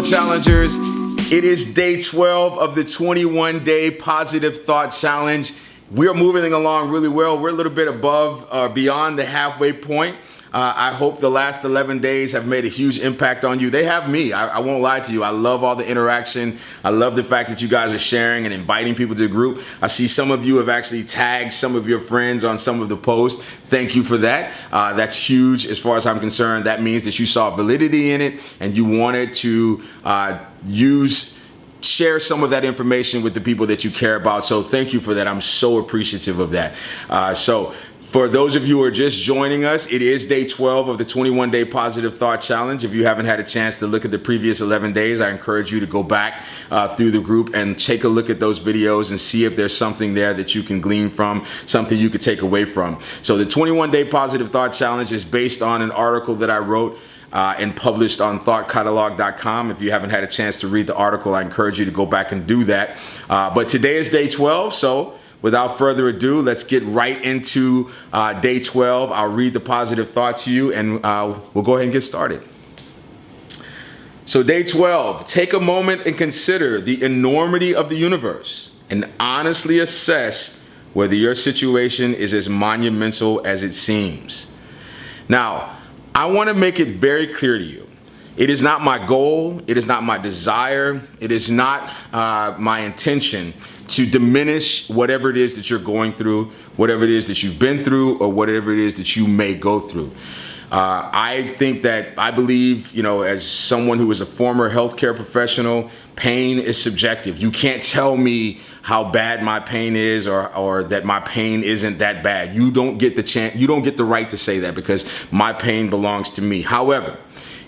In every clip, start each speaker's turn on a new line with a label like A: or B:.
A: Challengers, it is day 12 of the 21-day positive thought challenge. We are moving along really well. We're a little bit above, beyond the halfway point. I hope the last 11 days have made a huge impact on you. They have me. I won't lie to you. I love all the interaction. I love the fact that you guys are sharing and inviting people to the group. I see some of you have actually tagged some of your friends on some of the posts. Thank you for that. That's huge as far as I'm concerned. That means that you saw validity in it and you wanted to share some of that information with the people that you care about. So thank you for that. I'm so appreciative of that. For those of you who are just joining us, it is day 12 of the 21-day positive thought challenge. If you haven't had a chance to look at the previous 11 days, I encourage you to go back through the group and take a look at those videos and see if there's something there that you can glean from, something you could take away from. So the 21-day positive thought challenge is based on an article that I wrote and published on thoughtcatalog.com. If you haven't had a chance to read the article, I encourage you to go back and do that. But today is day 12, so without further ado, let's get right into day 12. I'll read the positive thought to you and we'll go ahead and get started. So day 12, take a moment and consider the enormity of the universe and honestly assess whether your situation is as monumental as it seems. Now, I want to make it very clear to you. It is not my goal. It is not my desire. It is not my intention to diminish whatever it is that you're going through, whatever it is that you've been through, or whatever it is that you may go through. I believe, as someone who is a former healthcare professional, pain is subjective. You can't tell me how bad my pain is or that my pain isn't that bad. You don't get the right to say that because my pain belongs to me. However,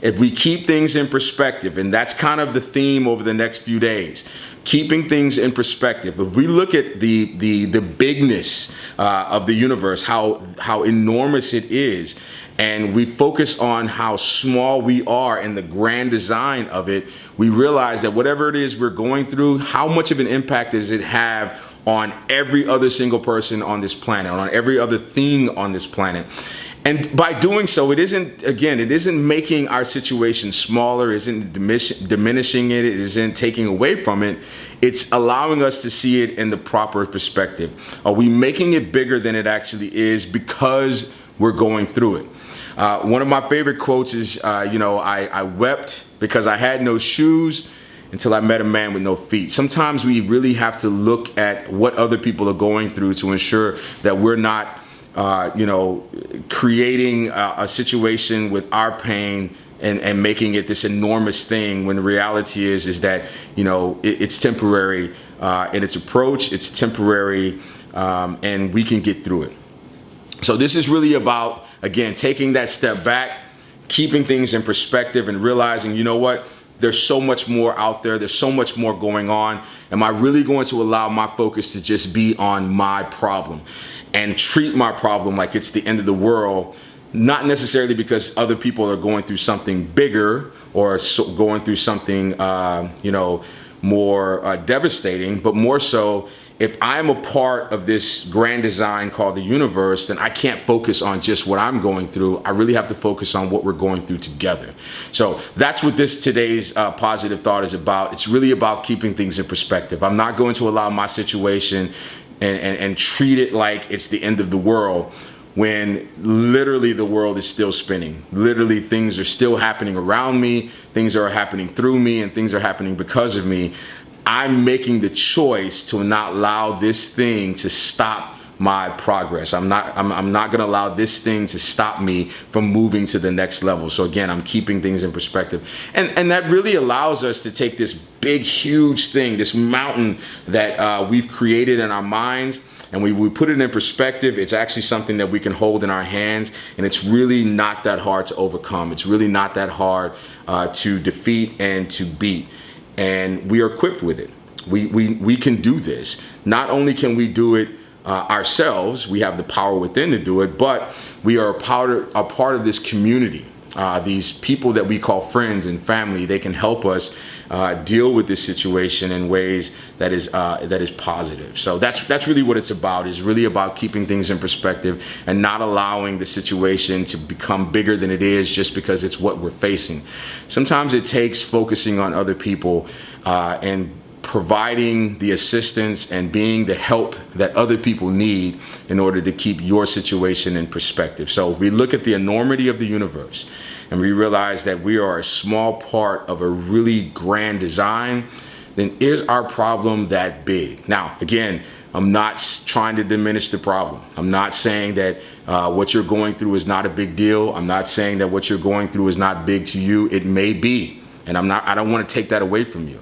A: if we keep things in perspective, and that's kind of the theme over the next few days, keeping things in perspective. If we look at the bigness of the universe, how enormous it is, and we focus on how small we are in the grand design of it, we realize that whatever it is we're going through, how much of an impact does it have on every other single person on this planet, on every other thing on this planet. And by doing so, it isn't making our situation smaller, it isn't diminishing it, it isn't taking away from it. It's allowing us to see it in the proper perspective. Are we making it bigger than it actually is because we're going through it? One of my favorite quotes is, I wept because I had no shoes until I met a man with no feet. Sometimes we really have to look at what other people are going through to ensure that we're not creating a situation with our pain and making it this enormous thing when the reality is that, it's temporary in its approach, it's temporary, and we can get through it. So this is really about, again, taking that step back, keeping things in perspective and realizing, there's so much more out there. There's so much more going on. Am I really going to allow my focus to just be on my problem and treat my problem like it's the end of the world? Not necessarily because other people are going through something bigger or going through something, more devastating, but more so, if I'm a part of this grand design called the universe, then I can't focus on just what I'm going through. I really have to focus on what we're going through together. So that's what today's positive thought is about. It's really about keeping things in perspective. I'm not going to allow my situation and treat it like it's the end of the world when literally the world is still spinning. Literally things are still happening around me, things are happening through me, and things are happening because of me. I'm making the choice to not allow this thing to stop my progress. I'm not going to allow this thing to stop me from moving to the next level. So again, I'm keeping things in perspective. And that really allows us to take this big, huge thing, this mountain that we've created in our minds, and we put it in perspective. It's actually something that we can hold in our hands, and it's really not that hard to overcome. It's really not that hard to defeat and to beat. And we are equipped with it. We can do this. Not only can we do it ourselves. We have the power within to do it, but we are a part of this community. These people that we call friends and family, they can help us deal with this situation in ways that is positive. So that's really what it's about. It's really about keeping things in perspective and not allowing the situation to become bigger than it is just because it's what we're facing. Sometimes it takes focusing on other people and providing the assistance and being the help that other people need in order to keep your situation in perspective. So if we look at the enormity of the universe and we realize that we are a small part of a really grand design, then is our problem that big? Now, again, I'm not trying to diminish the problem. I'm not saying that what you're going through is not a big deal. I'm not saying that what you're going through is not big to you. It may be, and I don't want to take that away from you.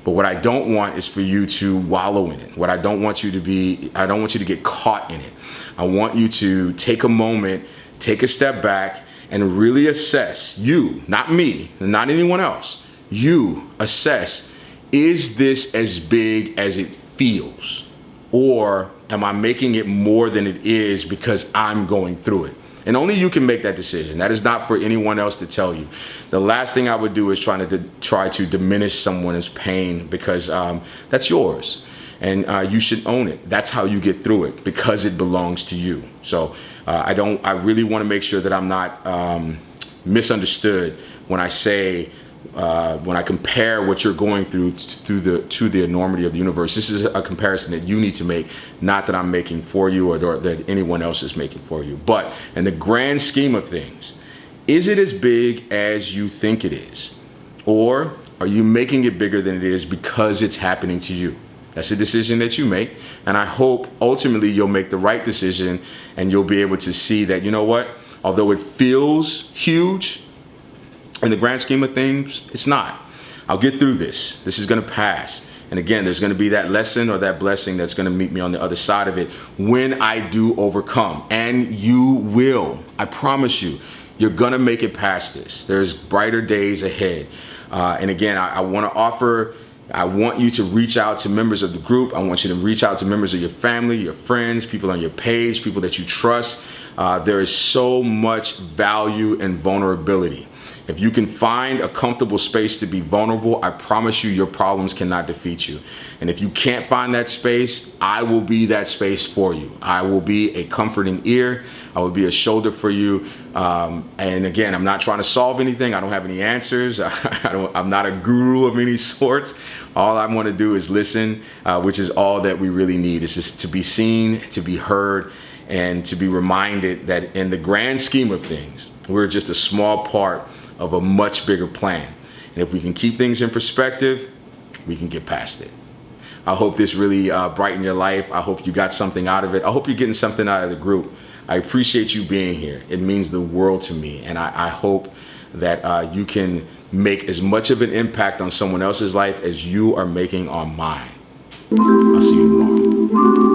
A: But what I don't want is for you to wallow in it. What I don't want you to be, I don't want you to get caught in it. I want you to take a moment, take a step back, and really assess, you, not me, not anyone else, you assess, is this as big as it feels? Or am I making it more than it is because I'm going through it? And only you can make that decision. That is not for anyone else to tell you. The last thing I would do is try to diminish someone's pain, because that's yours. And you should own it. That's how you get through it, because it belongs to you. So I really want to make sure that I'm not misunderstood when I say, when I compare what you're going through to the enormity of the universe. This is a comparison that you need to make, not that I'm making for you or that anyone else is making for you. But in the grand scheme of things, is it as big as you think it is? Or are you making it bigger than it is because it's happening to you? That's a decision that you make. And I hope ultimately you'll make the right decision and you'll be able to see that, you know what, although it feels huge, in the grand scheme of things, it's not. I'll get through this. This is going to pass. And again, there's going to be that lesson or that blessing that's going to meet me on the other side of it when I do overcome. And you will. I promise you, you're going to make it past this. There's brighter days ahead. And again, I want you to reach out to members of the group. I want you to reach out to members of your family, your friends, people on your page, people that you trust. There is so much value in vulnerability. If you can find a comfortable space to be vulnerable, I promise you your problems cannot defeat you. And if you can't find that space, I will be that space for you. I will be a comforting ear. I will be a shoulder for you. And again, I'm not trying to solve anything. I don't have any answers. I'm not a guru of any sorts. All I want to do is listen, which is all that we really need. It's just to be seen, to be heard, and to be reminded that in the grand scheme of things, we're just a small part of a much bigger plan. And if we can keep things in perspective, we can get past it. I hope this really brightened your life. I hope you got something out of it. I hope you're getting something out of the group. I appreciate you being here. It means the world to me. And I hope that you can make as much of an impact on someone else's life as you are making on mine. I'll see you tomorrow.